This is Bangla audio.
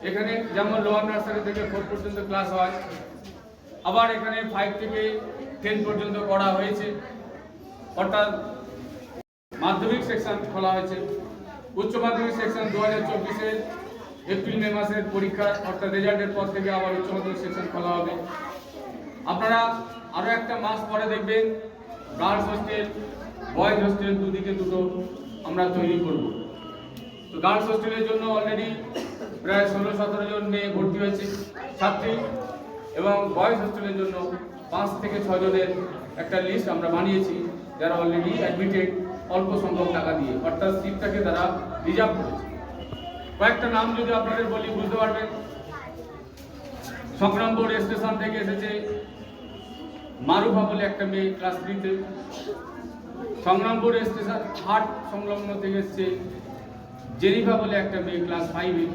এখানে যেমন লোয়ার নার্সারি থেকে 4 পর্যন্ত ক্লাস হয়, আবার এখানে 5 থেকে 10 পর্যন্ত করা হয়েছে, অর্থাৎ মাধ্যমিক সেকশন খোলা হয়েছে। উচ্চ মাধ্যমিক সেকশন 2024-এর এপ্রিল মে মাসের পরীক্ষা অর্থাৎ রেজাল্টের পর থেকে আবার উচ্চ মাধ্যমিক সেকশন খোলা হবে। আপনারা আরও একটা মাস পরে দেখবেন গার্লস হোস্টেল, বয়েজ হোস্টেল দুদিকে দুটো আমরা তৈরি করব। তো গার্লস হোস্টেলের জন্য অলরেডি প্রায় 16-17 জন মেয়ে ভর্তি হয়েছে ছাত্রী, এবং বয়েজ হোস্টেলের জন্য 5 থেকে 6 জনের একটা লিস্ট আমরা বানিয়েছি, যারা অলরেডি অ্যাডমিটেড অল্প সংখ্যক টাকা দিয়ে, অর্থাৎ সিটটাকে তারা রিজার্ভ করেছে। কয়েকটা নাম যদি আপনাদের বলি বুঝতে পারবেন। সংগ্রামপুর স্টেশন থেকে এসেছে মারুফা বলে একটা মেয়ে ক্লাস 3-তে। সংগ্রামপুর স্টেশন হাট সংলগ্ন থেকে এসেছে জেনিফা বলে একটা মেয়ে ক্লাস 5-এ।